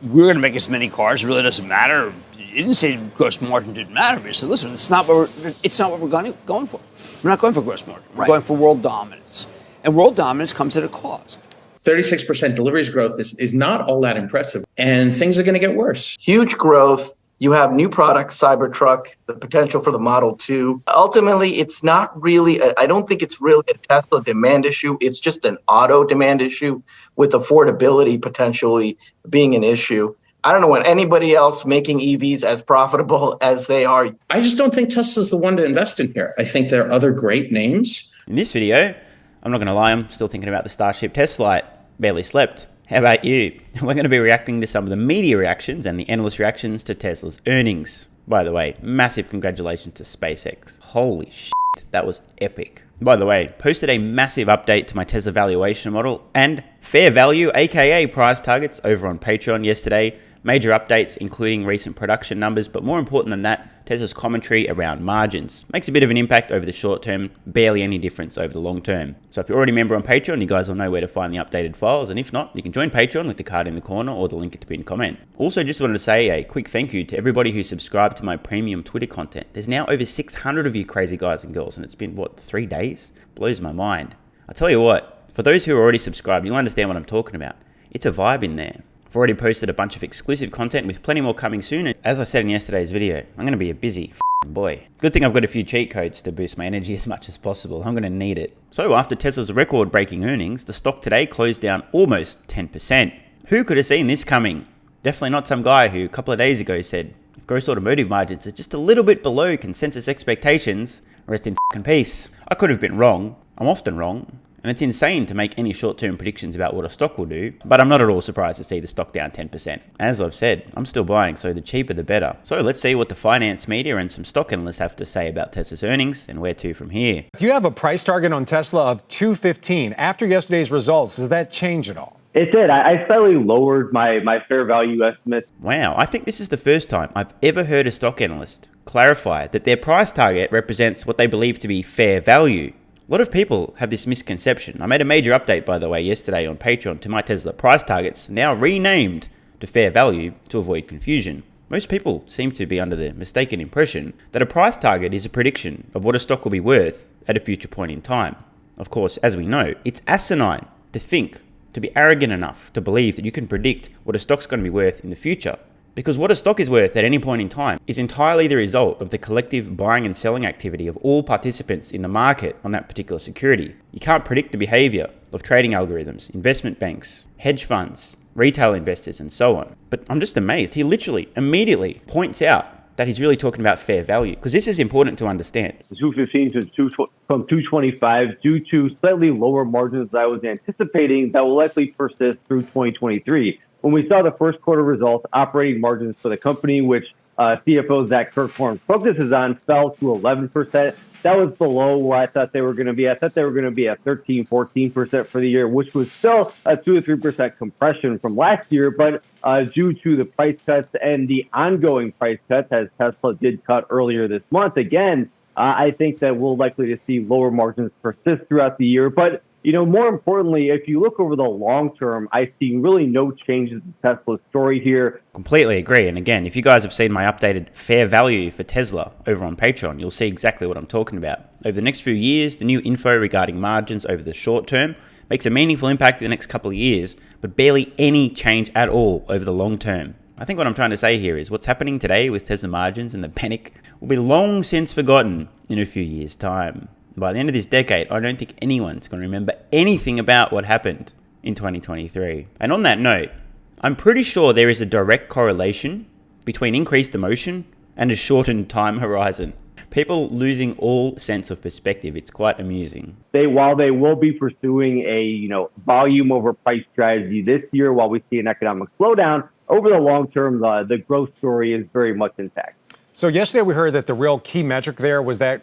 we're going to make as many cars. It really doesn't matter. He didn't say gross margin didn't matter. He said, listen, it's not what we're going for. We're not going for gross margin. We're going for world dominance. And world dominance comes at a cost. 36% deliveries growth is not all that impressive, and things are going to get worse. Huge growth. You have new products, Cybertruck, the potential for the Model 2. Ultimately, it's not really, I don't think it's really a Tesla demand issue. It's just an auto demand issue with affordability potentially being an issue. I don't know when anybody else making EVs as profitable as they are. I just don't think Tesla's the one to invest in here. I think there are other great names. In this video, I'm not going to lie, I'm still thinking about the Starship test flight. Barely slept. How about you? We're going to be reacting to some of the media reactions and the analyst reactions to Tesla's earnings. By the way, massive congratulations to SpaceX. Holy shit, that was epic. By the way, posted a massive update to my Tesla valuation model and fair value, aka price targets, over on Patreon yesterday. Major updates, including recent production numbers, but more important than that, Tesla's commentary around margins. Makes a bit of an impact over the short term, barely any difference over the long term. So if you're already a member on Patreon, you guys will know where to find the updated files, and if not, you can join Patreon with the card in the corner or the link at the pinned comment. Also, just wanted to say a quick thank you to everybody who subscribed to my premium Twitter content. There's now over 600 of you crazy guys and girls, and it's been, 3 days? Blows my mind. I'll tell you what, for those who are already subscribed, you'll understand what I'm talking about. It's a vibe in there. I've already posted a bunch of exclusive content with plenty more coming soon. And as I said in yesterday's video, I'm going to be a busy boy. Good thing I've got a few cheat codes to boost my energy as much as possible. I'm going to need it. So after Tesla's record-breaking earnings, the stock today closed down almost 10%. Who could have seen this coming? Definitely not some guy who a couple of days ago said, if gross automotive margins are just a little bit below consensus expectations, rest in peace. I could have been wrong. I'm often wrong. And it's insane to make any short-term predictions about what a stock will do, but I'm not at all surprised to see the stock down 10%. As I've said, I'm still buying, so the cheaper the better. So let's see what the finance media and some stock analysts have to say about Tesla's earnings and where to from here. You have a price target on Tesla of $215. After yesterday's results, does that change at all? It did. I slightly lowered my fair value estimate. Wow, I think this is the first time I've ever heard a stock analyst clarify that their price target represents what they believe to be fair value. A lot of people have this misconception. I made a major update, by the way, yesterday on Patreon to my Tesla price targets, now renamed to fair value to avoid confusion. Most people seem to be under the mistaken impression that a price target is a prediction of what a stock will be worth at a future point in time. Of course, as we know, it's asinine to be arrogant enough to believe that you can predict what a stock's going to be worth in the future. Because what a stock is worth at any point in time is entirely the result of the collective buying and selling activity of all participants in the market on that particular security. You can't predict the behavior of trading algorithms, investment banks, hedge funds, retail investors, and so on. But I'm just amazed. He literally immediately points out that he's really talking about fair value, because this is important to understand. 215 from 225 due to slightly lower margins than I was anticipating that will likely persist through 2023. When we saw the first quarter results, operating margins for the company, which CFO Zach Kirkhorn focuses on, fell to 11%. That was below what I thought they were going to be. I thought they were going to be at 13, 14% for the year, which was still a 2 to 3% compression from last year. But due to the price cuts and the ongoing price cuts, as Tesla did cut earlier this month, again, I think that we'll likely to see lower margins persist throughout the year. But more importantly, if you look over the long term, I see really no changes in Tesla's story here. Completely agree. And again, if you guys have seen my updated fair value for Tesla over on Patreon, you'll see exactly what I'm talking about. Over the next few years, the new info regarding margins over the short term makes a meaningful impact in the next couple of years, but barely any change at all over the long term. I think what I'm trying to say here is what's happening today with Tesla margins and the panic will be long since forgotten in a few years' time. By the end of this decade, I don't think anyone's going to remember anything about what happened in 2023. And on that note, I'm pretty sure there is a direct correlation between increased emotion and a shortened time horizon. People losing all sense of perspective. It's quite amusing. While they will be pursuing a volume over price strategy this year, while we see an economic slowdown, over the long term, the growth story is very much intact. So yesterday we heard that the real key metric there was that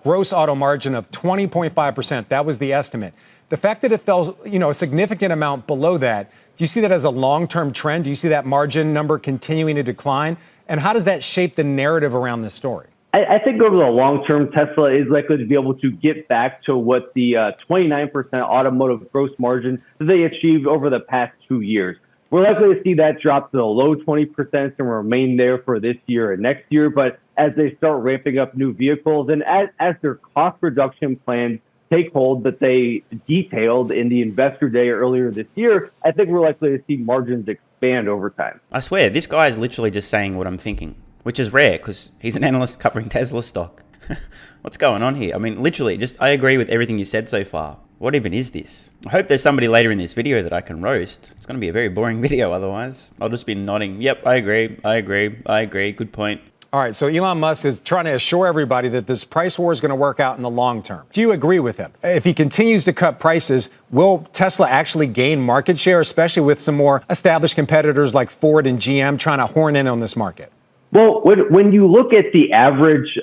gross auto margin of 20.5%. That was the estimate. The fact that it fell, a significant amount below that, do you see that as a long-term trend? Do you see that margin number continuing to decline? And how does that shape the narrative around this story? I think over the long term, Tesla is likely to be able to get back to what the 29% automotive gross margin that they achieved over the past 2 years. we're likely to see that drop to the low 20% and remain there for this year and next year. But as they start ramping up new vehicles and as their cost reduction plans take hold that they detailed in the investor day earlier this year, I think we're likely to see margins expand over time. I swear, this guy is literally just saying what I'm thinking, which is rare because he's an analyst covering Tesla stock. What's going on here? I mean, literally, I agree with everything you said so far. What even is this? I hope there's somebody later in this video that I can roast. It's going to be a very boring video otherwise. I'll just be nodding. Yep, I agree. Good point. All right, so Elon Musk is trying to assure everybody that this price war is going to work out in the long term. Do you agree with him? If he continues to cut prices, will Tesla actually gain market share, especially with some more established competitors like Ford and GM trying to horn in on this market? Well, when you look at the average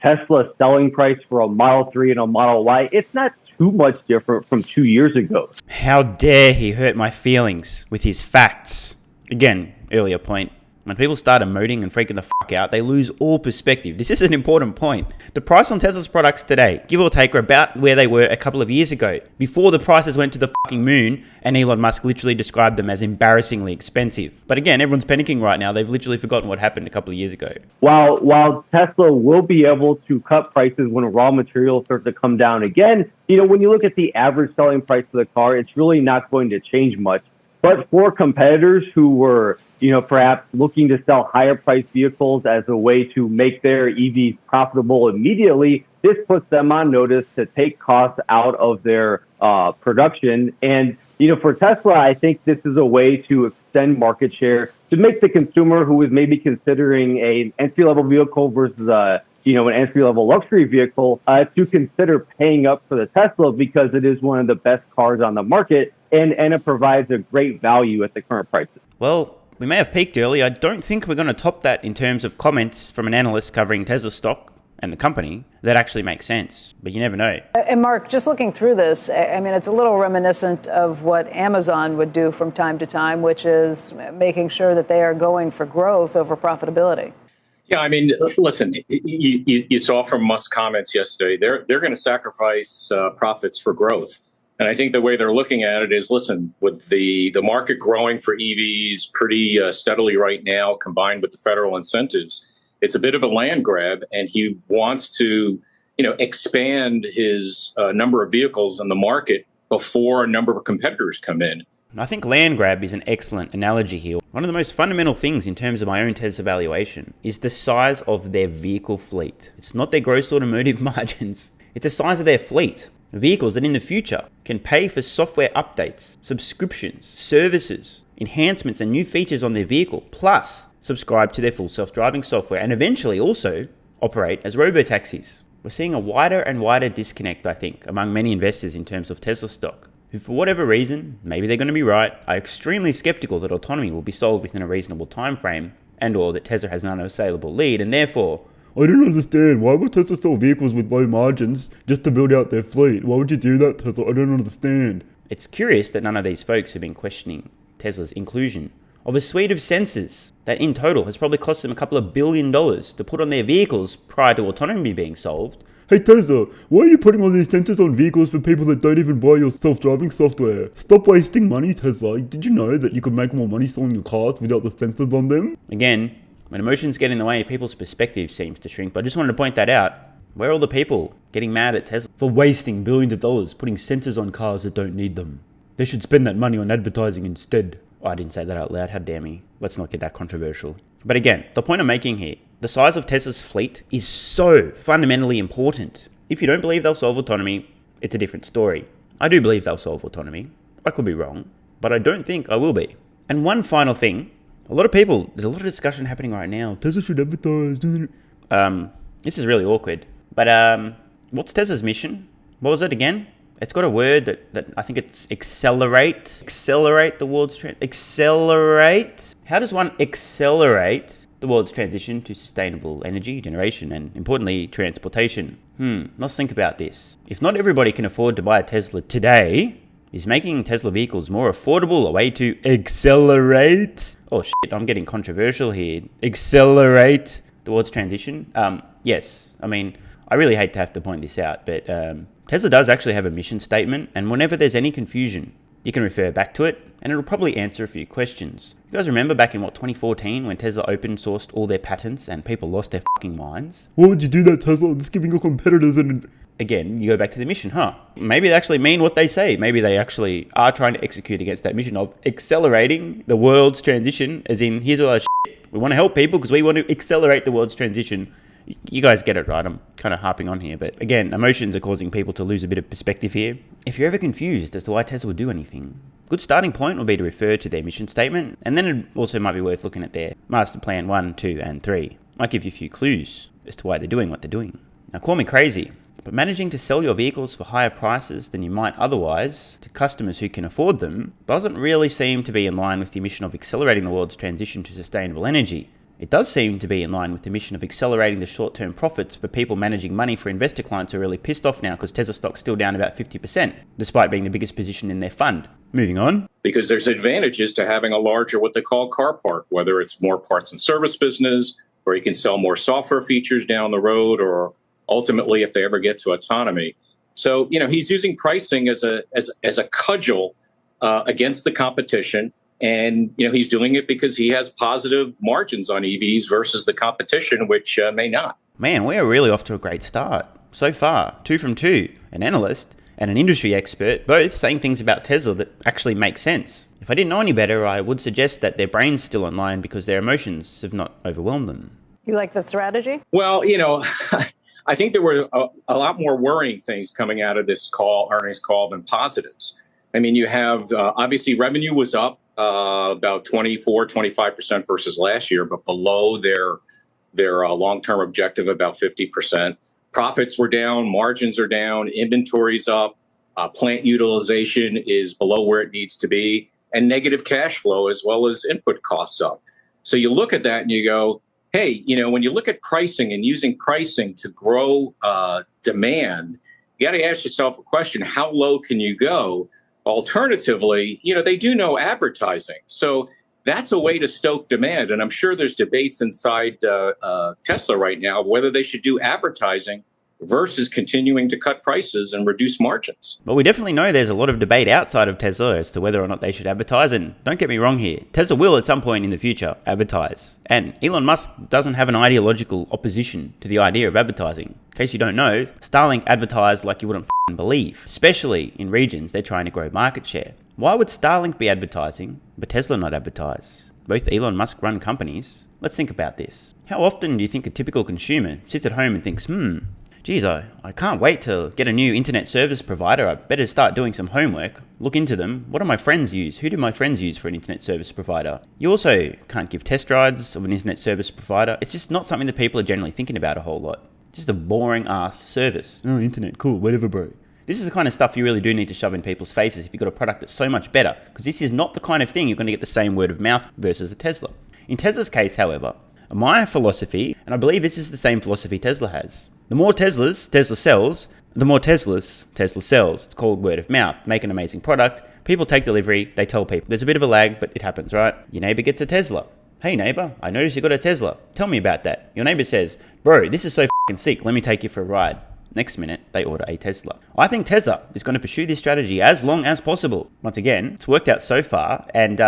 Tesla selling price for a Model 3 and a Model Y, it's not too much different from 2 years ago. How dare he hurt my feelings with his facts? Again, earlier point. When people start emoting and freaking the fuck out, they lose all perspective. This is an important point. The price on Tesla's products today, give or take, are about where they were a couple of years ago, before the prices went to the fucking moon and Elon Musk literally described them as embarrassingly expensive. But again, everyone's panicking right now. They've literally forgotten what happened a couple of years ago. While Tesla will be able to cut prices when raw materials start to come down again, when you look at the average selling price of the car, it's really not going to change much. But for competitors who were perhaps looking to sell higher priced vehicles as a way to make their EVs profitable immediately, this puts them on notice to take costs out of their production. And, for Tesla, I think this is a way to extend market share to make the consumer who is maybe considering an entry-level vehicle versus an entry-level luxury vehicle to consider paying up for the Tesla because it is one of the best cars on the market and it provides a great value at the current prices. Well, we may have peaked early. I don't think we're going to top that in terms of comments from an analyst covering Tesla stock and the company that actually makes sense. But you never know. And Mark, just looking through this, I mean, it's a little reminiscent of what Amazon would do from time to time, which is making sure that they are going for growth over profitability. Yeah, I mean, listen, you saw from Musk's comments yesterday, they're going to sacrifice profits for growth. And I think the way they're looking at it is, listen, with the market growing for EVs pretty steadily right now, combined with the federal incentives, it's a bit of a land grab. And he wants to, expand his number of vehicles in the market before a number of competitors come in. I think land grab is an excellent analogy here. One of the most fundamental things in terms of my own Tesla valuation is the size of their vehicle fleet. It's not their gross automotive margins. It's the size of their fleet. Vehicles that in the future can pay for software updates, subscriptions, services, enhancements and new features on their vehicle, plus subscribe to their full self-driving software and eventually also operate as robo-taxis. We're seeing a wider and wider disconnect, I think, among many investors in terms of Tesla stock, who for whatever reason, maybe they're going to be right, are extremely skeptical that autonomy will be solved within a reasonable time frame and or that Tesla has an unassailable lead and therefore I don't understand. Why would Tesla sell vehicles with low margins just to build out their fleet? Why would you do that, Tesla? I don't understand. It's curious that none of these folks have been questioning Tesla's inclusion of a suite of sensors that in total has probably cost them a couple of $1 billion to put on their vehicles prior to autonomy being solved. Hey Tesla, why are you putting all these sensors on vehicles for people that don't even buy your self-driving software? Stop wasting money, Tesla. Did you know that you could make more money selling your cars without the sensors on them? Again, when emotions get in the way, people's perspective seems to shrink. But I just wanted to point that out. Where are all the people getting mad at Tesla for wasting billions of dollars putting sensors on cars that don't need them? They should spend that money on advertising instead. Oh, I didn't say that out loud. How dare me. Let's not get that controversial. But again, the point I'm making here, the size of Tesla's fleet is so fundamentally important. If you don't believe they'll solve autonomy, it's a different story. I do believe they'll solve autonomy. I could be wrong, but I don't think I will be. And one final thing. There's a lot of discussion happening right now. Tesla should advertise. This is really awkward. But what's Tesla's mission? What was it again? It's got a word that I think it's accelerate. Accelerate the world's accelerate? How does one accelerate the world's transition to sustainable energy generation and, importantly, transportation? Let's think about this. If not everybody can afford to buy a Tesla today, is making Tesla vehicles more affordable a way to accelerate? Oh shit, I'm getting controversial here. Accelerate the world's transition? Yes. I mean, I really hate to have to point this out, but Tesla does actually have a mission statement, and whenever there's any confusion You can refer back to it, and it'll probably answer a few questions. You guys remember back in 2014 when Tesla open sourced all their patents and people lost their fucking minds? Why would you do that, Tesla? It's giving your competitors an... Again, you go back to the mission, Maybe they actually mean what they say. Maybe they actually are trying to execute against that mission of accelerating the world's transition, as in, here's all our shit. We want to help people because we want to accelerate the world's transition. You guys get it, right? I'm kind of harping on here. But again, emotions are causing people to lose a bit of perspective here. If you're ever confused as to why Tesla would do anything, good starting point will be to refer to their mission statement. And then it also might be worth looking at their master plan 1, 2, and 3. Might give you a few clues as to why they're doing what they're doing. Now, call me crazy, but managing to sell your vehicles for higher prices than you might otherwise to customers who can afford them doesn't really seem to be in line with the mission of accelerating the world's transition to sustainable energy. It does seem to be in line with the mission of accelerating the short-term profits for people managing money for investor clients who are really pissed off now because Tesla stock's still down about 50%, despite being the biggest position in their fund. Moving on. Because there's advantages to having a larger, what they call car park, whether it's more parts and service business, or you can sell more software features down the road, or ultimately if they ever get to autonomy. So, he's using pricing as a cudgel against the competition. And, he's doing it because he has positive margins on EVs versus the competition, which may not. Man, we are really off to a great start. So far, 2 from 2, an analyst and an industry expert, both saying things about Tesla that actually make sense. If I didn't know any better, I would suggest that their brain's still online because their emotions have not overwhelmed them. You like the strategy? Well, I think there were a lot more worrying things coming out of this earnings call than positives. I mean, you have, obviously, revenue was up about 25% versus last year, but below their long-term objective, about 50%. Profits were down, margins are down, inventory's up, plant utilization is below where it needs to be, and negative cash flow as well as input costs up. So you look at that and you go, hey, when you look at pricing and using pricing to grow demand, you got to ask yourself a question: how low can you go? Alternatively, they do know advertising. So that's a way to stoke demand. And I'm sure there's debates inside Tesla right now whether they should do advertising versus continuing to cut prices and reduce margins. But we definitely know there's a lot of debate outside of Tesla as to whether or not they should advertise. And don't get me wrong here, Tesla will at some point in the future advertise. And Elon Musk doesn't have an ideological opposition to the idea of advertising. In case you don't know, Starlink advertised like you wouldn't f***ing believe, especially in regions they're trying to grow market share. Why would Starlink be advertising, but Tesla not advertise? Both Elon Musk run companies. Let's think about this. How often do you think a typical consumer sits at home and thinks, geez, I can't wait to get a new internet service provider. I better start doing some homework, look into them. What do my friends use? Who do my friends use for an internet service provider? You also can't give test rides of an internet service provider. It's just not something that people are generally thinking about a whole lot. It's just a boring ass service. Oh, internet, cool, whatever, bro. This is the kind of stuff you really do need to shove in people's faces if you've got a product that's so much better, because this is not the kind of thing you're going to get the same word of mouth versus a Tesla. In Tesla's case, however, my philosophy, and I believe this is the same philosophy Tesla has, the more Teslas Tesla sells, the more Teslas Tesla sells. It's called word of mouth. Make an amazing product. People take delivery. They tell people. There's a bit of a lag, but it happens, right? Your neighbor gets a Tesla. Hey neighbor, I noticed you got a Tesla. Tell me about that. Your neighbor says, bro, this is so f***ing sick. Let me take you for a ride. Next minute, they order a Tesla. I think Tesla is going to pursue this strategy as long as possible. Once again, it's worked out so far, and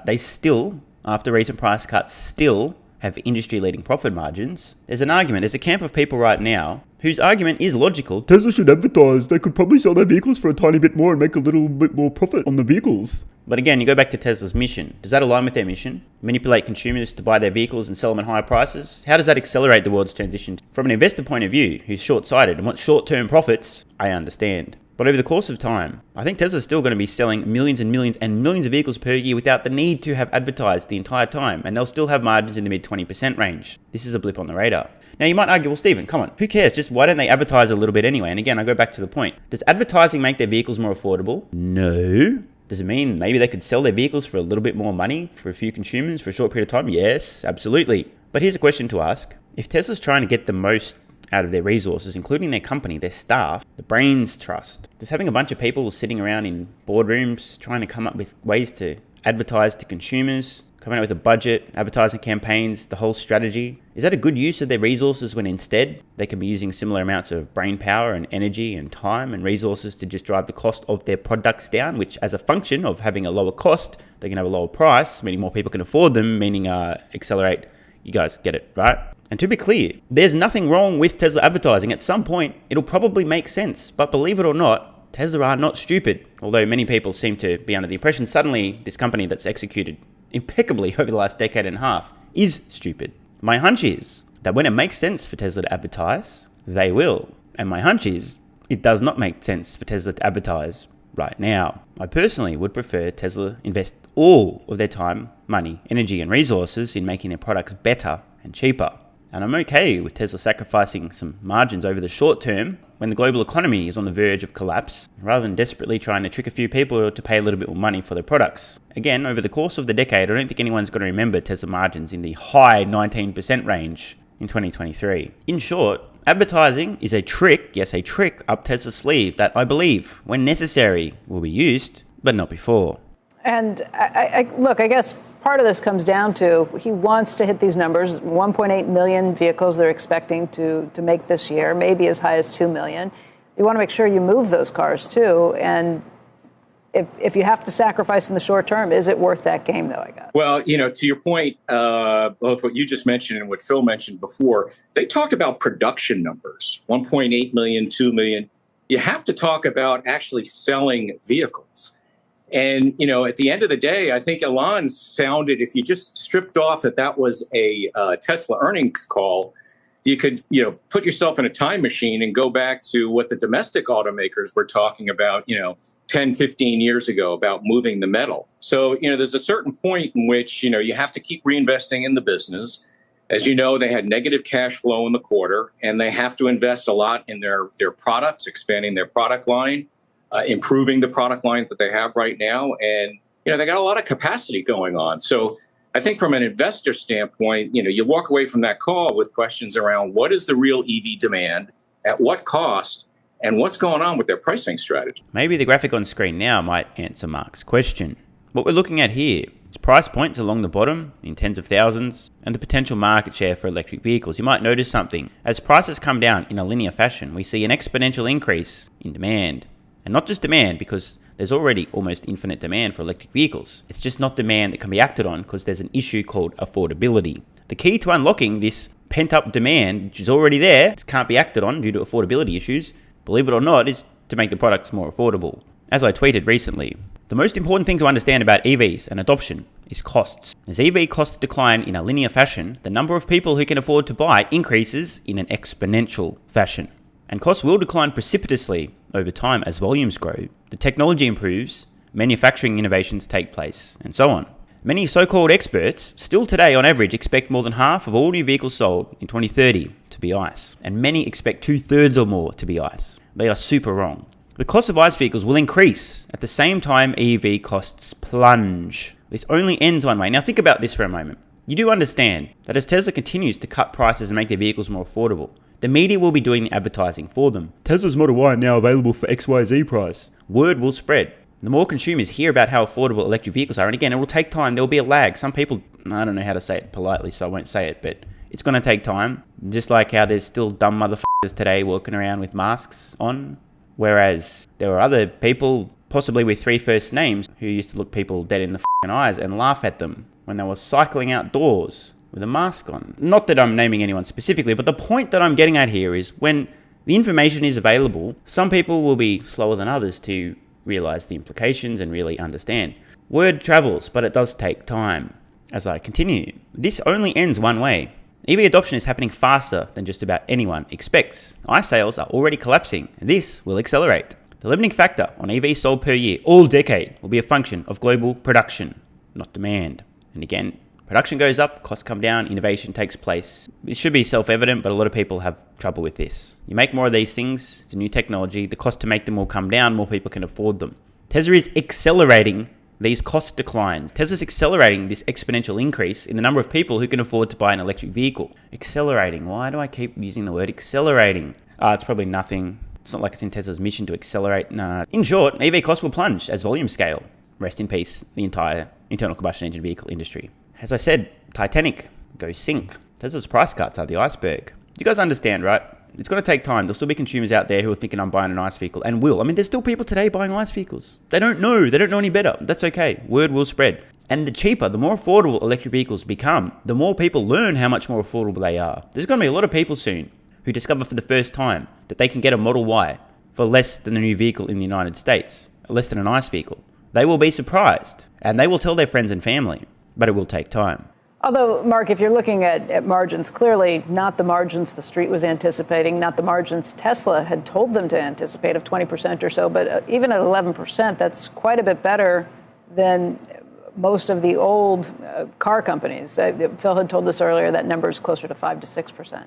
they still, after recent price cuts, still have industry-leading profit margins. There's an argument, there's a camp of people right now whose argument is logical. Tesla should advertise. They could probably sell their vehicles for a tiny bit more and make a little bit more profit on the vehicles. But again, you go back to Tesla's mission. Does that align with their mission? Manipulate consumers to buy their vehicles and sell them at higher prices? How does that accelerate the world's transition? From an investor point of view, who's short-sighted and wants short-term profits, I understand. But over the course of time, I think Tesla's still going to be selling millions and millions and millions of vehicles per year without the need to have advertised the entire time, and they'll still have margins in the mid 20% range. This is a blip on the radar. Now you might argue, well Stephen, come on, who cares? Just why don't they advertise a little bit anyway? And again, I go back to the point. Does advertising make their vehicles more affordable? No. Does it mean maybe they could sell their vehicles for a little bit more money for a few consumers for a short period of time? Yes, absolutely. But here's a question to ask. If Tesla's trying to get the most out of their resources, including their company, their staff, the brains trust, does having a bunch of people sitting around in boardrooms trying to come up with ways to advertise to consumers, coming out with a budget, advertising campaigns, the whole strategy. Is that a good use of their resources when instead they can be using similar amounts of brain power and energy and time and resources to just drive the cost of their products down, which as a function of having a lower cost, they can have a lower price, meaning more people can afford them, meaning accelerate. You guys get it, right? And to be clear, there's nothing wrong with Tesla advertising. At some point, it'll probably make sense. But believe it or not, Tesla are not stupid. Although many people seem to be under the impression suddenly this company that's executed impeccably over the last decade and a half is stupid. My hunch is that when it makes sense for Tesla to advertise, they will. And my hunch is it does not make sense for Tesla to advertise right now. I personally would prefer Tesla invest all of their time, money, energy, and resources in making their products better and cheaper. And I'm okay with Tesla sacrificing some margins over the short term when the global economy is on the verge of collapse, rather than desperately trying to trick a few people to pay a little bit more money for their products. Again, over the course of the decade, I don't think anyone's going to remember Tesla margins in the high 19% range in 2023. In short, advertising is a trick, yes, a trick up Tesla's sleeve that I believe, when necessary, will be used, but not before. And look, I guess part of this comes down to he wants to hit these numbers, 1.8 million vehicles they're expecting to make this year, maybe as high as 2 million. You want to make sure you move those cars, too. And if you have to sacrifice in the short term, is it worth that game, though, I guess? Well, to your point, both what you just mentioned and what Phil mentioned before, they talked about production numbers, 1.8 million, 2 million. You have to talk about actually selling vehicles. And, at the end of the day, I think Elon sounded, if you just stripped off that was a Tesla earnings call, you could, put yourself in a time machine and go back to what the domestic automakers were talking about, 10, 15 years ago about moving the metal. So, there's a certain point in which, you have to keep reinvesting in the business. As you know, they had negative cash flow in the quarter, and they have to invest a lot in their products, expanding their product line. Improving the product line that they have right now. And, they got a lot of capacity going on. So I think from an investor standpoint, you walk away from that call with questions around what is the real EV demand, at what cost, and what's going on with their pricing strategy. Maybe the graphic on screen now might answer Mark's question. What we're looking at here is price points along the bottom in tens of thousands and the potential market share for electric vehicles. You might notice something. As prices come down in a linear fashion, we see an exponential increase in demand. And not just demand, because there's already almost infinite demand for electric vehicles. It's just not demand that can be acted on because there's an issue called affordability. The key to unlocking this pent-up demand, which is already there, it can't be acted on due to affordability issues, believe it or not, is to make the products more affordable. As I tweeted recently, the most important thing to understand about EVs and adoption is costs. As EV costs decline in a linear fashion, the number of people who can afford to buy increases in an exponential fashion. And costs will decline precipitously over time as volumes grow, the technology improves, manufacturing innovations take place, and so on. Many so-called experts still today on average expect more than half of all new vehicles sold in 2030 to be ICE, and many expect 2/3 or more to be ICE. They are super wrong. The cost of ICE vehicles will increase at the same time EV costs plunge. This only ends one way. Now think about this for a moment. You do understand that as Tesla continues to cut prices and make their vehicles more affordable, the media will be doing the advertising for them. Tesla's Model Y now available for XYZ price. Word will spread. The more consumers hear about how affordable electric vehicles are, and again, it will take time, there will be a lag. Some people, I don't know how to say it politely, so I won't say it, but it's going to take time. Just like how there's still dumb motherfuckers today walking around with masks on, whereas there were other people, possibly with 3 first names, who used to look people dead in the eyes and laugh at them when they were cycling outdoors with a mask on. Not that I'm naming anyone specifically, but the point that I'm getting at here is when the information is available, some people will be slower than others to realize the implications and really understand. Word travels, but it does take time. As I continue, this only ends one way. EV adoption is happening faster than just about anyone expects. ICE sales are already collapsing, and this will accelerate. The limiting factor on EVs sold per year all decade will be a function of global production, not demand. And again, production goes up, costs come down, innovation takes place. It should be self-evident, but a lot of people have trouble with this. You make more of these things, it's a new technology, the cost to make them will come down, more people can afford them. Tesla is accelerating these cost declines. Tesla's accelerating this exponential increase in the number of people who can afford to buy an electric vehicle. Accelerating. Why do I keep using the word accelerating? It's probably nothing. It's not like it's in Tesla's mission to accelerate. Nah. In short, EV costs will plunge as volumes scale. Rest in peace, the entire internal combustion engine vehicle industry. As I said, Titanic, go sink. Tesla's price cuts are the iceberg. You guys understand, right? It's going to take time. There'll still be consumers out there who are thinking I'm buying an ICE vehicle and will. I mean, there's still people today buying ICE vehicles. They don't know. They don't know any better. That's okay. Word will spread. And the cheaper, the more affordable electric vehicles become, the more people learn how much more affordable they are. There's going to be a lot of people soon who discover for the first time that they can get a Model Y for less than a new vehicle in the United States, less than an ICE vehicle. They will be surprised, and they will tell their friends and family, but it will take time. Although, Mark, if you're looking at margins, clearly not the margins the street was anticipating, not the margins Tesla had told them to anticipate of 20% or so, but even at 11%, that's quite a bit better than most of the old car companies. Phil had told us earlier that number is closer to 5 to 6%.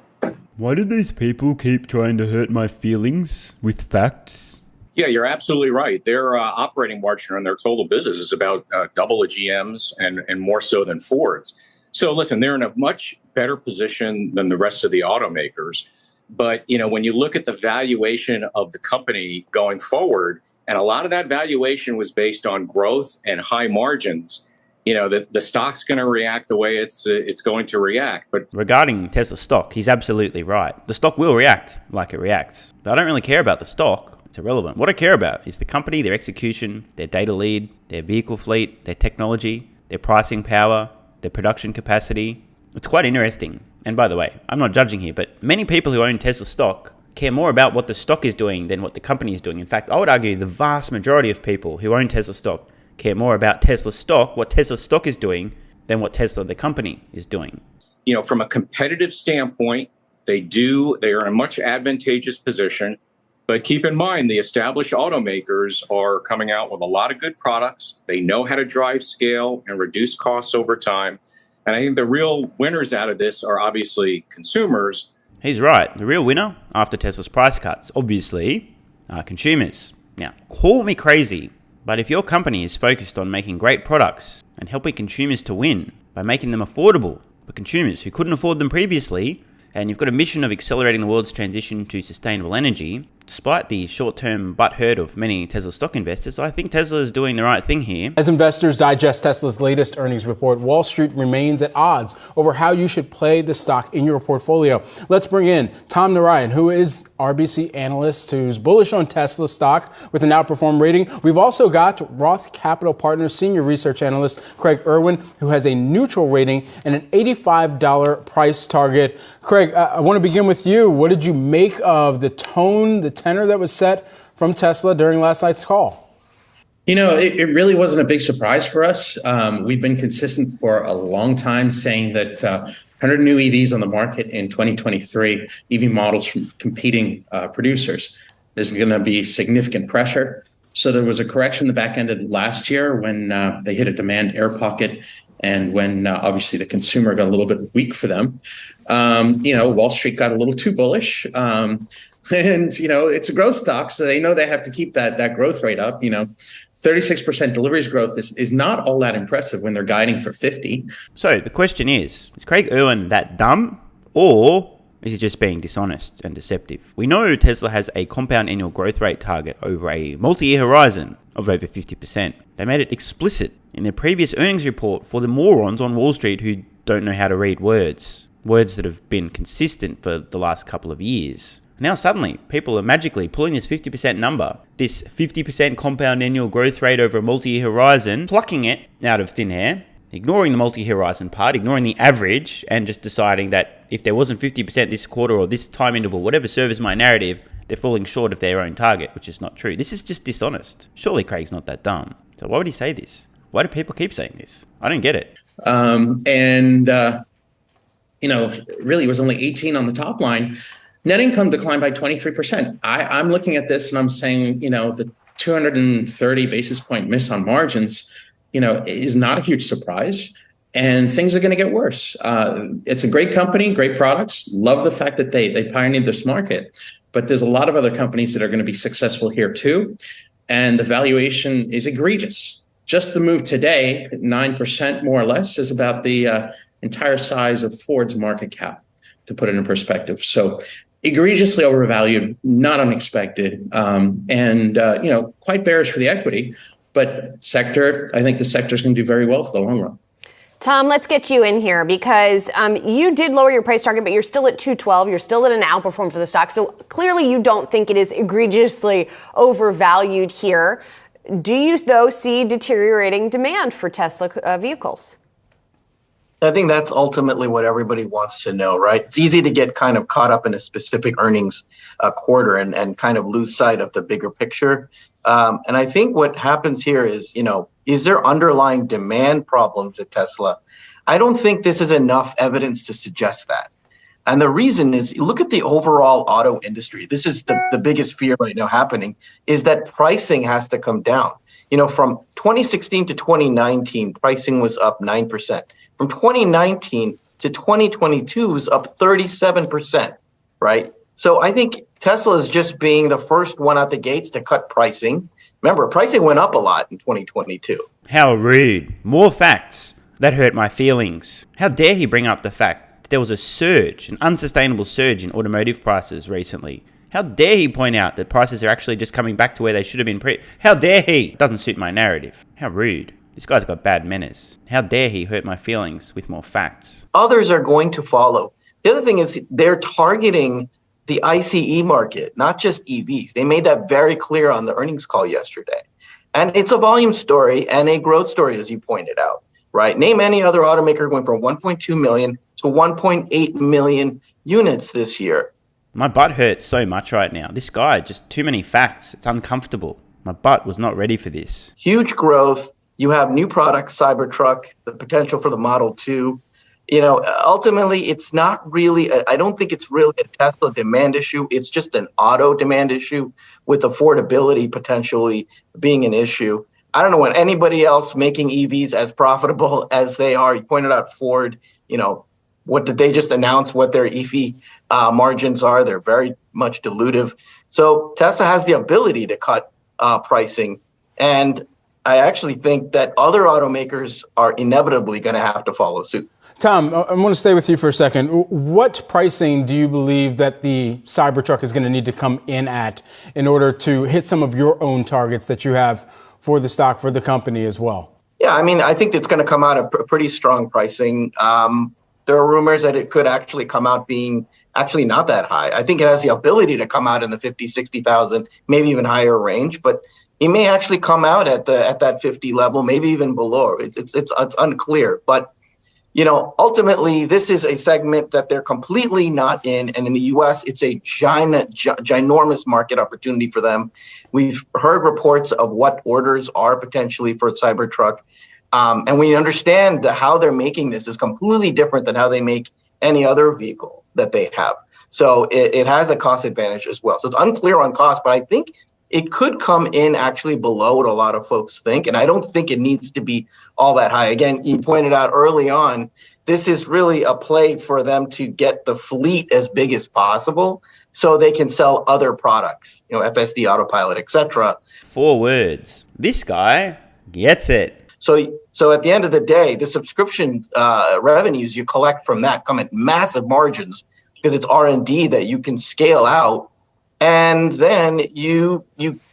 Why do these people keep trying to hurt my feelings with facts? Yeah, you're absolutely right. Their operating margin on their total business is about double a GM's and more so than Ford's. So listen, they're in a much better position than the rest of the automakers. But, when you look at the valuation of the company going forward, and a lot of that valuation was based on growth and high margins, the stock's going to react the way it's going to react. But regarding Tesla stock, he's absolutely right. The stock will react like it reacts. But I don't really care about the stock. It's irrelevant. What I care about is the company, their execution, their data lead, their vehicle fleet, their technology, their pricing power, their production capacity. It's quite interesting. And by the way, I'm not judging here, but many people who own Tesla stock care more about what the stock is doing than what the company is doing. In fact, I would argue the vast majority of people who own Tesla stock care more about Tesla stock, what Tesla stock is doing, than what Tesla, the company, is doing. From a competitive standpoint, they are in a much advantageous position. But keep in mind, the established automakers are coming out with a lot of good products. They know how to drive scale and reduce costs over time. And I think the real winners out of this are obviously consumers. He's right. The real winner after Tesla's price cuts, obviously, are consumers. Now, call me crazy, but if your company is focused on making great products and helping consumers to win by making them affordable for consumers who couldn't afford them previously, and you've got a mission of accelerating the world's transition to sustainable energy, despite the short-term butthurt of many Tesla stock investors, I think Tesla is doing the right thing here. As investors digest Tesla's latest earnings report, Wall Street remains at odds over how you should play the stock in your portfolio. Let's bring in Tom Narayan, who is RBC analyst, who's bullish on Tesla stock with an outperform rating. We've also got Roth Capital Partners senior research analyst Craig Irwin, who has a neutral rating and an $85 price target. Craig, I want to begin with you. What did you make of the tone, the tenor that was set from Tesla during last night's call? It really wasn't a big surprise for us. We've been consistent for a long time saying that 100 new EVs on the market in 2023, EV models from competing producers, there's going to be significant pressure. So there was a correction the back end of last year when they hit a demand air pocket and when obviously the consumer got a little bit weak for them. Wall Street got a little too bullish. And, it's a growth stock, so they know they have to keep that growth rate up. 36% deliveries growth is not all that impressive when they're guiding for 50. So the question is Craig Irwin that dumb, or is he just being dishonest and deceptive? We know Tesla has a compound annual growth rate target over a multi-year horizon of over 50%. They made it explicit in their previous earnings report for the morons on Wall Street who don't know how to read words that have been consistent for the last couple of years. Now suddenly, people are magically pulling this 50% number, this 50% compound annual growth rate over a multi-year horizon, plucking it out of thin air, ignoring the multi-year horizon part, ignoring the average, and just deciding that if there wasn't 50% this quarter or this time interval, whatever serves my narrative, they're falling short of their own target, which is not true. This is just dishonest. Surely Craig's not that dumb. So why would he say this? Why do people keep saying this? I don't get it. Really it was only 18 on the top line. Net income declined by 23%. I'm looking at this and I'm saying, the 230 basis point miss on margins, is not a huge surprise. And things are going to get worse. It's a great company, great products. Love the fact that they pioneered this market. But there's a lot of other companies that are going to be successful here too. And the valuation is egregious. Just the move today, 9% more or less, is about the entire size of Ford's market cap, to put it in perspective. So egregiously overvalued, not unexpected, and quite bearish for the equity. But I think the sector is going to do very well for the long run. Tom, let's get you in here because you did lower your price target, but you're still at 212. You're still at an outperform for the stock. So clearly you don't think it is egregiously overvalued here. Do you, though, see deteriorating demand for Tesla vehicles? I think that's ultimately what everybody wants to know, right? It's easy to get kind of caught up in a specific earnings quarter and kind of lose sight of the bigger picture. And I think what happens here is, is there underlying demand problems at Tesla? I don't think this is enough evidence to suggest that. And the reason is, look at the overall auto industry. This is the biggest fear right now happening, is that pricing has to come down. From 2016 to 2019, pricing was up 9%. From 2019 to 2022 was up 37%, right? So I think Tesla is just being the first one out the gates to cut pricing. Remember, pricing went up a lot in 2022. How rude. More facts. That hurt my feelings. How dare he bring up the fact that there was a surge, an unsustainable surge in automotive prices recently. How dare he point out that prices are actually just coming back to where they should have been How dare he? It doesn't suit my narrative. How rude. This guy's got bad manners. How dare he hurt my feelings with more facts? Others are going to follow. The other thing is they're targeting the ICE market, not just EVs. They made that very clear on the earnings call yesterday. And it's a volume story and a growth story, as you pointed out, right? Name any other automaker going from 1.2 million to 1.8 million units this year. My butt hurts so much right now. This guy, just too many facts. It's uncomfortable. My butt was not ready for this. Huge growth. You have new products, Cybertruck, the potential for the Model 2. Ultimately, it's not really, I don't think it's really a Tesla demand issue. It's just an auto demand issue with affordability potentially being an issue. I don't know when anybody else making EVs as profitable as they are. You pointed out Ford, what did they just announce what their EV margins are? They're very much dilutive. So Tesla has the ability to cut pricing. And I actually think that other automakers are inevitably going to have to follow suit. Tom, I want to stay with you for a second. What pricing do you believe that the Cybertruck is going to need to come in at in order to hit some of your own targets that you have for the stock, for the company as well? Yeah, I think it's going to come out at pretty strong pricing. There are rumors that it could actually come out being actually not that high. I think it has the ability to come out in the 50, 60,000, maybe even higher range, but he may actually come out at that 50 level, maybe even below. It's unclear. But, ultimately, this is a segment that they're completely not in. And in the U.S., it's a ginormous market opportunity for them. We've heard reports of what orders are potentially for Cybertruck. And we understand that how they're making this is completely different than how they make any other vehicle that they have. So it has a cost advantage as well. So it's unclear on cost, but I think it could come in actually below what a lot of folks think. And I don't think it needs to be all that high. Again, you pointed out early on, this is really a play for them to get the fleet as big as possible so they can sell other products, FSD, Autopilot, etc. 4 words. This guy gets it. So at the end of the day, the subscription revenues you collect from that come at massive margins because it's R&D that you can scale out. And then you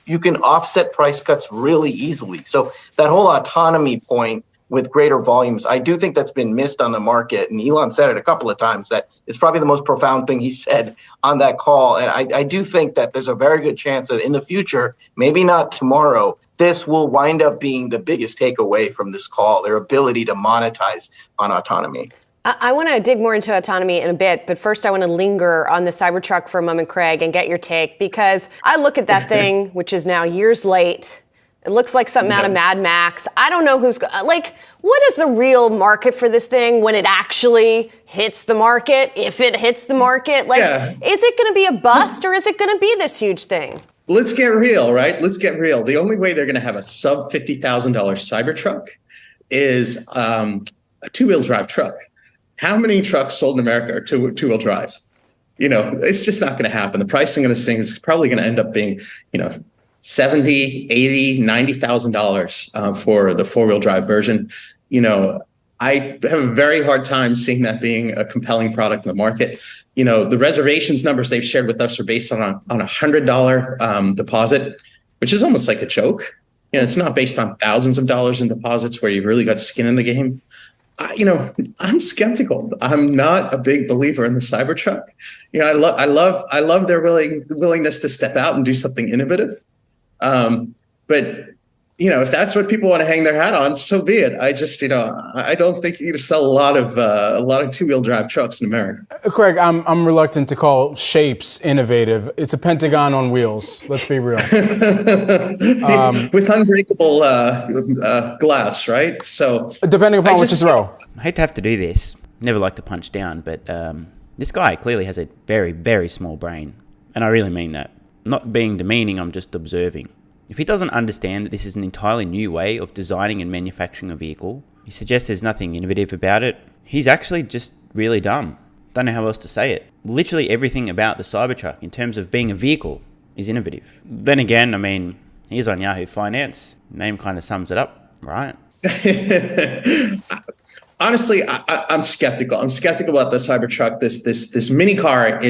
can offset price cuts really easily. So that whole autonomy point with greater volumes, I do think that's been missed on the market. And Elon said it a couple of times that it's probably the most profound thing he said on that call. And I do think that there's a very good chance that in the future, maybe not tomorrow, this will wind up being the biggest takeaway from this call, their ability to monetize on autonomy. I want to dig more into autonomy in a bit, but first I want to linger on the Cybertruck for a moment, Craig, and get your take, because I look at that thing, which is now years late. It looks like something out of Mad Max. I don't know what is the real market for this thing when it actually hits the market, if it hits the market? Is it going to be a bust or is it going to be this huge thing? Let's get real, right? Let's get real. The only way they're going to have a sub $50,000 Cybertruck is a two-wheel drive truck. How many trucks sold in America are two-wheel drives? It's just not going to happen. The pricing of this thing is probably going to end up being, $70,000, $80,000, $90,000 for the four-wheel drive version. I have a very hard time seeing that being a compelling product in the market. The reservations numbers they've shared with us are based on a $100 deposit, which is almost like a joke. It's not based on thousands of dollars in deposits where you've really got skin in the game. I'm skeptical. I'm not a big believer in the Cybertruck. I love their willingness to step out and do something innovative. But if that's what people want to hang their hat on, so be it. I just, I don't think you're going to sell a lot of two-wheel drive trucks in America. Craig, I'm reluctant to call shapes innovative. It's a pentagon on wheels. Let's be real. With unbreakable glass, right? So depending upon what you throw. I hate to have to do this. Never like to punch down, but this guy clearly has a very, very small brain. And I really mean that. I'm not being demeaning, I'm just observing. If he doesn't understand that this is an entirely new way of designing and manufacturing a vehicle, he suggests there's nothing innovative about it, he's actually just really dumb. Don't know how else to say it. Literally everything about the Cybertruck in terms of being a vehicle is innovative. Then again, I mean, he's on Yahoo Finance. Name kind of sums it up, right? Honestly, I'm skeptical. I'm skeptical about the Cybertruck. This mini car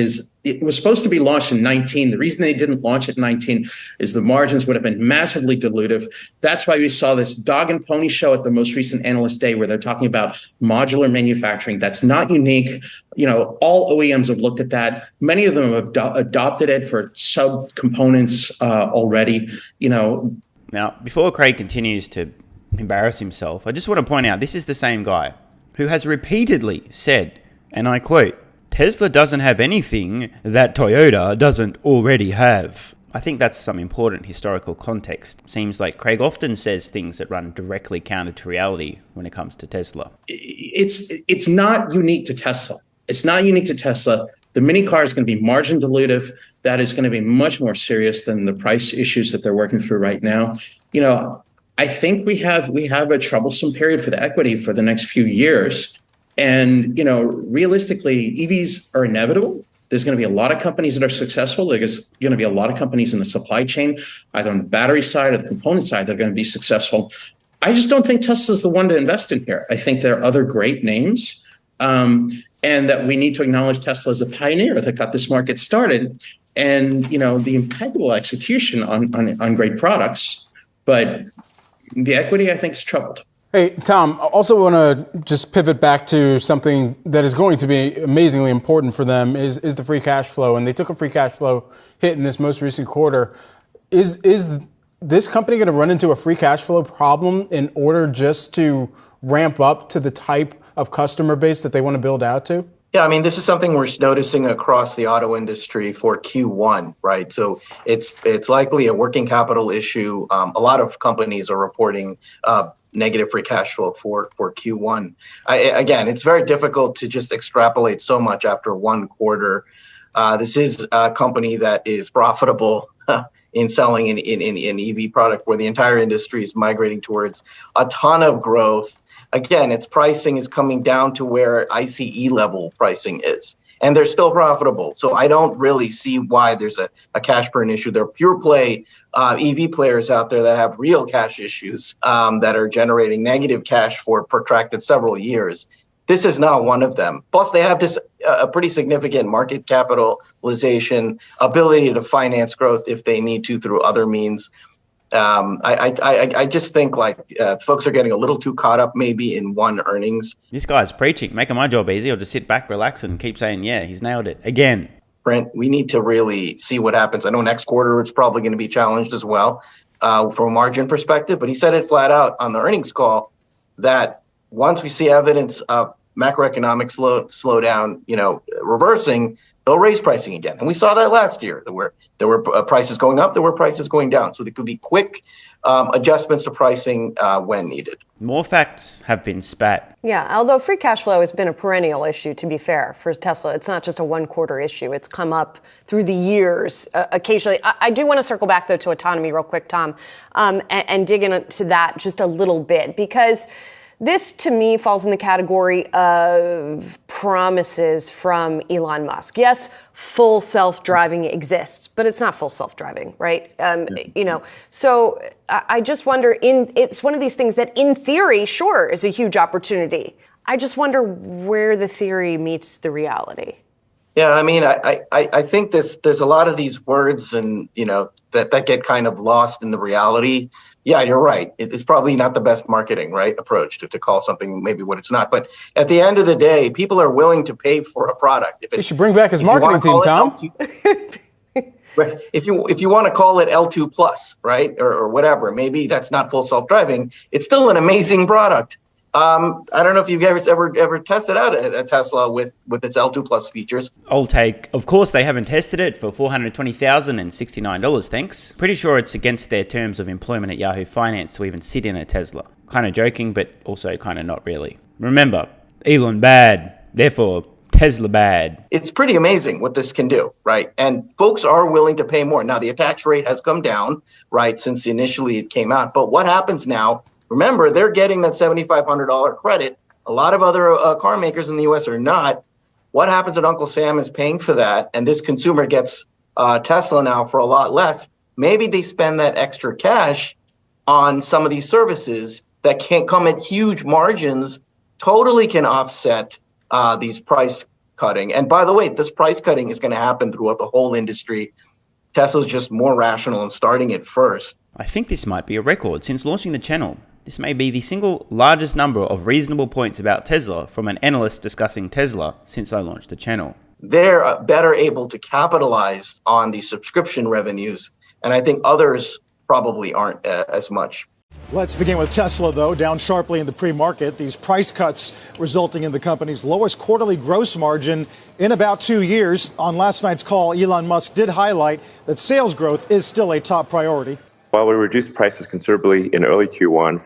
it was supposed to be launched in 19. The reason they didn't launch it in 19 is the margins would have been massively dilutive. That's why we saw this dog and pony show at the most recent analyst day where they're talking about modular manufacturing. That's not unique. All OEMs have looked at that. Many of them have adopted it for sub-components already. Now, before Craig continues to embarrass himself, I just want to point out this is the same guy who has repeatedly said, and I quote, "Tesla doesn't have anything that Toyota doesn't already have." I think that's some important historical context. Seems like Craig often says things that run directly counter to reality when it comes to Tesla. It's not unique to Tesla. It's not unique to Tesla. The mini car is going to be margin dilutive. That is going to be much more serious than the price issues that they're working through right now. I think we have a troublesome period for the equity for the next few years. And, realistically, EVs are inevitable. There's going to be a lot of companies that are successful. There's going to be a lot of companies in the supply chain, either on the battery side or the component side, that are going to be successful. I just don't think Tesla's the one to invest in here. I think there are other great names, and that we need to acknowledge Tesla as a pioneer that got this market started, and, the impeccable execution on great products. But the equity, I think, is troubled. Hey, Tom, I also want to just pivot back to something that is going to be amazingly important for them is the free cash flow. And they took a free cash flow hit in this most recent quarter. Is this company going to run into a free cash flow problem in order just to ramp up to the type of customer base that they want to build out to? Yeah, I mean, this is something we're noticing across the auto industry for Q1, right? So it's likely a working capital issue. A lot of companies are reporting negative free cash flow for Q1. Again, it's very difficult to just extrapolate so much after one quarter. This is a company that is profitable in selling an EV product where the entire industry is migrating towards a ton of growth. Again, its pricing is coming down to where ICE level pricing is, and they're still profitable. So I don't really see why there's a cash burn issue. There are pure play EV players out there that have real cash issues that are generating negative cash for protracted several years. This is not one of them. Plus, they have this a pretty significant market capitalization, ability to finance growth if they need to through other means. I just think folks are getting a little too caught up maybe in one earnings. This guy's preaching, making my job easy. I'll just sit back, relax, and keep saying, yeah, he's nailed it again. Brent, we need to really see what happens. I know next quarter it's probably going to be challenged as well from a margin perspective, but he said it flat out on the earnings call that once we see evidence of macroeconomic slowdown, reversing, they'll raise pricing again. And we saw that last year. There were prices going up, there were prices going down. So there could be quick adjustments to pricing when needed. More facts have been spat. Yeah, although free cash flow has been a perennial issue, to be fair, for Tesla. It's not just a one-quarter issue. It's come up through the years occasionally. I do want to circle back, though, to autonomy real quick, Tom, and dig into that just a little bit, because this, to me, falls in the category of promises from Elon Musk. Yes, full self-driving exists, but it's not full self-driving, right? So I just wonder, it's one of these things that, in theory, sure, is a huge opportunity. I just wonder where the theory meets the reality. Yeah, I mean, I think there's a lot of these words and, that get kind of lost in the reality. Yeah, you're right. It's probably not the best marketing, right, approach to call something maybe what it's not. But at the end of the day, people are willing to pay for a product. He should bring back his marketing team, Tom. If you want to call it L2 plus, right, or whatever, maybe that's not full self-driving. It's still an amazing product. I don't know if you've ever tested out a Tesla with its L2 plus features. I'll take, of course, they haven't tested it for $420,069, thanks. Pretty sure it's against their terms of employment at Yahoo Finance to even sit in a Tesla. Kind of joking, but also kind of not really. Remember, Elon bad, therefore Tesla bad. It's pretty amazing what this can do, right? And folks are willing to pay more. Now, the attach rate has come down, right, since initially it came out. But what happens now? Remember, they're getting that $7,500 credit. A lot of other car makers in the U.S. are not. What happens when Uncle Sam is paying for that and this consumer gets Tesla now for a lot less? Maybe they spend that extra cash on some of these services that can't come at huge margins, totally can offset these price cutting. And by the way, this price cutting is going to happen throughout the whole industry. Tesla's just more rational and starting it first. I think this might be a record since launching the channel. This may be the single largest number of reasonable points about Tesla from an analyst discussing Tesla since I launched the channel. They're better able to capitalize on the subscription revenues, and I think others probably aren't as much. Let's begin with Tesla, though, down sharply in the pre-market. These price cuts resulting in the company's lowest quarterly gross margin in about 2 years. On last night's call, Elon Musk did highlight that sales growth is still a top priority. While we reduced prices considerably in early Q1,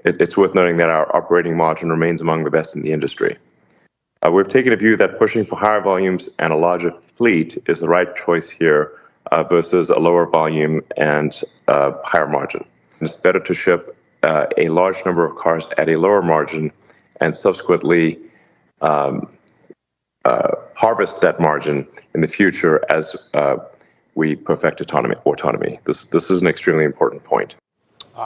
it's worth noting that our operating margin remains among the best in the industry. We've taken a view that pushing for higher volumes and a larger fleet is the right choice here versus a lower volume and higher margin. It's better to ship a large number of cars at a lower margin and subsequently harvest that margin in the future as we perfect autonomy. This is an extremely important point.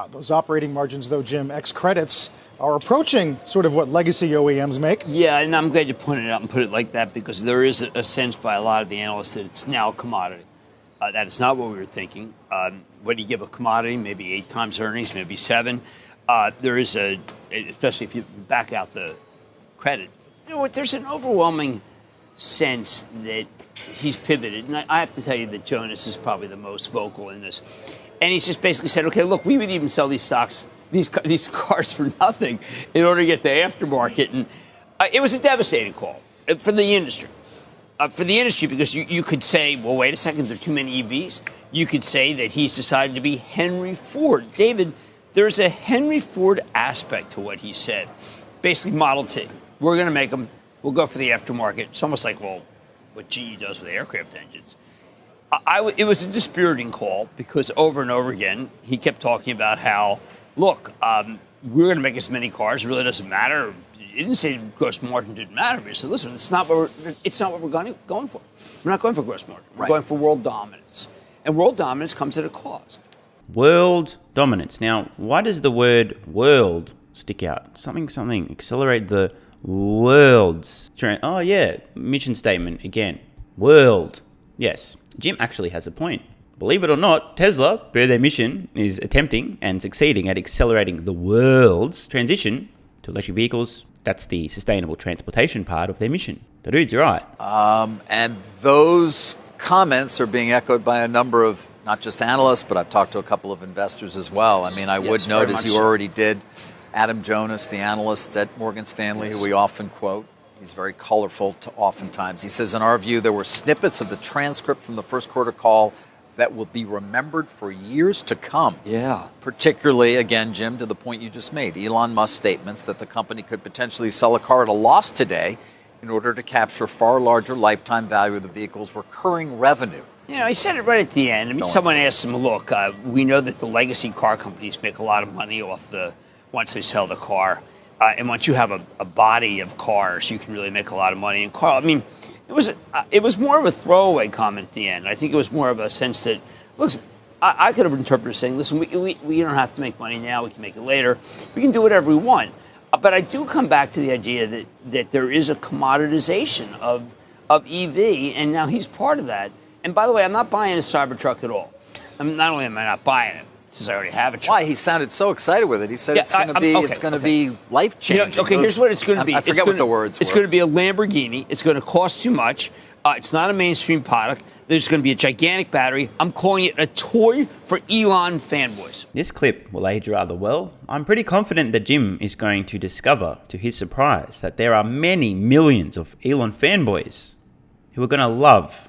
Those operating margins, though, Jim, ex credits are approaching sort of what legacy OEMs make. Yeah, and I'm glad you pointed it out and put it like that because there is a sense by a lot of the analysts that it's now a commodity. That is not what we were thinking. What do you give a commodity? Maybe 8 times earnings, maybe 7. There is especially if you back out the credit. You know what? There's an overwhelming sense that he's pivoted, and I have to tell you that Jonas is probably the most vocal in this. And he's just basically said, okay, look, we would even sell these these cars for nothing in order to get the aftermarket. And it was a devastating call for the industry. Because you could say, well, wait a second, there are too many EVs. You could say that he's decided to be Henry Ford. David, there's a Henry Ford aspect to what he said. Basically, Model T. We're going to make them. We'll go for the aftermarket. It's almost like, well, what GE does with aircraft engines. It was a dispiriting call because over and over again, he kept talking about how, look, we're going to make as many cars. It really doesn't matter. He didn't say gross margin didn't matter. He said, listen, it's not what we're going for. We're not going for gross margin. We're going for world dominance. And world dominance comes at a cost. World dominance. Now, why does the word world stick out? Something, accelerate the world's trend. Oh, yeah, mission statement again. World. Yes, Jim actually has a point. Believe it or not, Tesla, per their mission, is attempting and succeeding at accelerating the world's transition to electric vehicles. That's the sustainable transportation part of their mission. The dude's right. And those comments are being echoed by a number of not just analysts, but I've talked to a couple of investors as well. I mean, I would note, as you already did, Adam Jonas, the analyst at Morgan Stanley, who we often quote. He's very colorful oftentimes. He says, in our view, there were snippets of the transcript from the first quarter call that will be remembered for years to come. Yeah. Particularly, again, Jim, to the point you just made, Elon Musk's statements that the company could potentially sell a car at a loss today in order to capture far larger lifetime value of the vehicle's recurring revenue. You know, he said it right at the end. I mean, someone asked him, look, we know that the legacy car companies make a lot of money off once they sell the car. And once you have a body of cars, you can really make a lot of money. And Carl, I mean, it was more of a throwaway comment at the end. I think it was more of a sense that, look, I could have interpreted saying, listen, we don't have to make money now. We can make it later. We can do whatever we want. But I do come back to the idea that there is a commoditization of EV, and now he's part of that. And by the way, I'm not buying a Cybertruck at all. Not only am I not buying it, since I already have a truck. Why? He sounded so excited with it. He said it's going to be life changing. Here's what it's going to be. I forget what the words were. It's going to be a Lamborghini. It's going to cost too much. It's not a mainstream product. There's going to be a gigantic battery. I'm calling it a toy for Elon fanboys. This clip will age rather well. I'm pretty confident that Jim is going to discover, to his surprise, that there are many millions of Elon fanboys who are going to love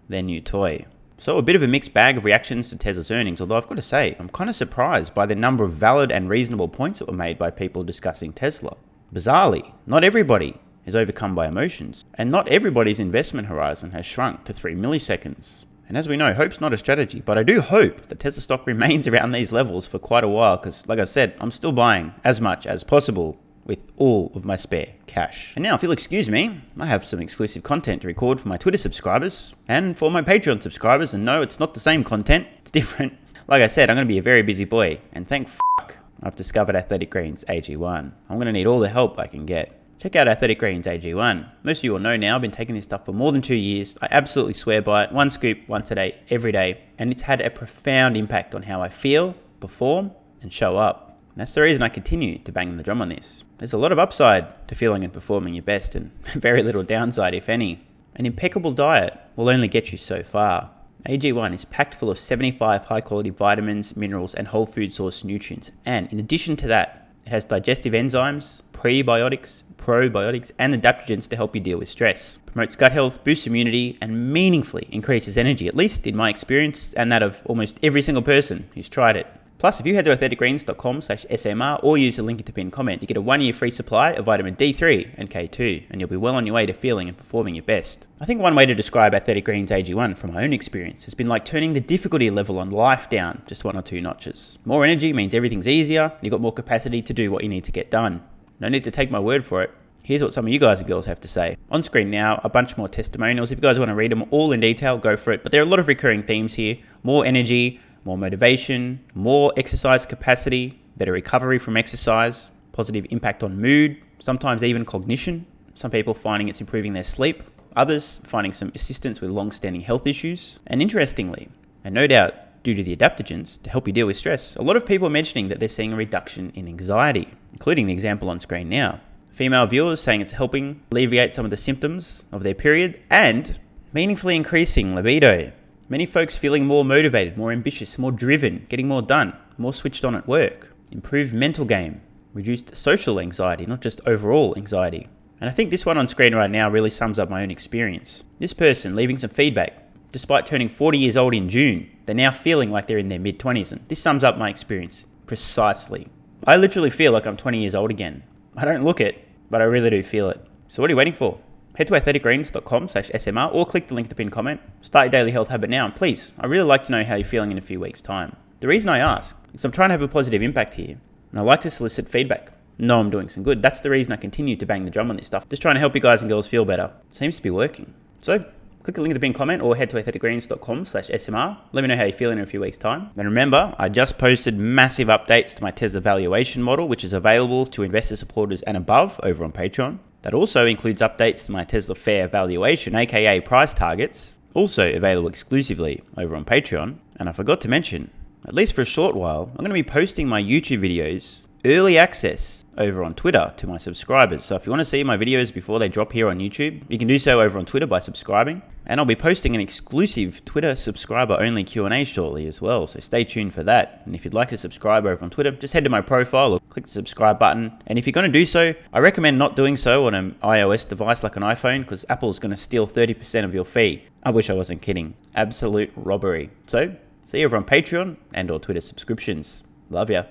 their new toy. So a bit of a mixed bag of reactions to Tesla's earnings, although I've got to say, I'm kind of surprised by the number of valid and reasonable points that were made by people discussing Tesla. Bizarrely, not everybody is overcome by emotions, and not everybody's investment horizon has shrunk to 3 milliseconds. And as we know, hope's not a strategy, but I do hope that Tesla stock remains around these levels for quite a while, because like I said, I'm still buying as much as possible with all of my spare cash. And now, if you'll excuse me, I have some exclusive content to record for my Twitter subscribers and for my Patreon subscribers, and no, it's not the same content, it's different. Like I said, I'm going to be a very busy boy, and thank fuck I've discovered Athletic Greens AG1. I'm going to need all the help I can get. Check out Athletic Greens AG1. Most of you will know now, I've been taking this stuff for more than 2 years. I absolutely swear by it. 1 scoop, once a day, every day. And it's had a profound impact on how I feel, perform, and show up. And that's the reason I continue to bang the drum on this. There's a lot of upside to feeling and performing your best, and very little downside, if any. An impeccable diet will only get you so far. AG1 is packed full of 75 high-quality vitamins, minerals, and whole food source nutrients. And in addition to that, it has digestive enzymes, prebiotics, probiotics, and adaptogens to help you deal with stress. Promotes gut health, boosts immunity, and meaningfully increases energy, at least in my experience and that of almost every single person who's tried it. Plus, if you head to athleticgreens.com/SMR or use the link in the pinned comment, you get a 1-year free supply of vitamin D3 and K2, and you'll be well on your way to feeling and performing your best. I think one way to describe Athletic Greens AG1 from my own experience has been like turning the difficulty level on life down just 1 or 2 notches. More energy means everything's easier, and you've got more capacity to do what you need to get done. No need to take my word for it. Here's what some of you guys and girls have to say. On screen now, a bunch more testimonials. If you guys want to read them all in detail, go for it. But there are a lot of recurring themes here. More energy, more motivation, more exercise capacity, better recovery from exercise, positive impact on mood, sometimes even cognition. Some people finding it's improving their sleep. Others finding some assistance with long-standing health issues. And interestingly, and no doubt due to the adaptogens to help you deal with stress, a lot of people are mentioning that they're seeing a reduction in anxiety, including the example on screen now. Female viewers saying it's helping alleviate some of the symptoms of their period and meaningfully increasing libido. Many folks feeling more motivated, more ambitious, more driven, getting more done, more switched on at work. Improved mental game, reduced social anxiety, not just overall anxiety. And I think this one on screen right now really sums up my own experience. This person leaving some feedback. Despite turning 40 years old in June, they're now feeling like they're in their mid-20s. And this sums up my experience precisely. I literally feel like I'm 20 years old again. I don't look it, but I really do feel it. So what are you waiting for? Head to athleticgreens.com/SMR or click the link to pin comment. Start your daily health habit now. And please, I'd really like to know how you're feeling in a few weeks' time. The reason I ask is I'm trying to have a positive impact here, and I like to solicit feedback. Know I'm doing some good. That's the reason I continue to bang the drum on this stuff. Just trying to help you guys and girls feel better. Seems to be working. So click the link in the pinned comment or head to athleticgreens.com/SMR. Let me know how you're feeling in a few weeks' time. And remember, I just posted massive updates to my Tesla valuation model, which is available to investor supporters and above over on Patreon. That also includes updates to my Tesla fair valuation, aka price targets, also available exclusively over on Patreon. And I forgot to mention, at least for a short while, I'm going to be posting my YouTube videos early access over on Twitter to my subscribers. So if you want to see my videos before they drop here on YouTube, you can do so over on Twitter by subscribing. And I'll be posting an exclusive Twitter subscriber only Q&A shortly as well. So stay tuned for that. And if you'd like to subscribe over on Twitter, just head to my profile or click the subscribe button. And if you're going to do so, I recommend not doing so on an iOS device like an iPhone, because Apple's going to steal 30% of your fee. I wish I wasn't kidding. Absolute robbery. So see you over on Patreon and or Twitter subscriptions. Love ya.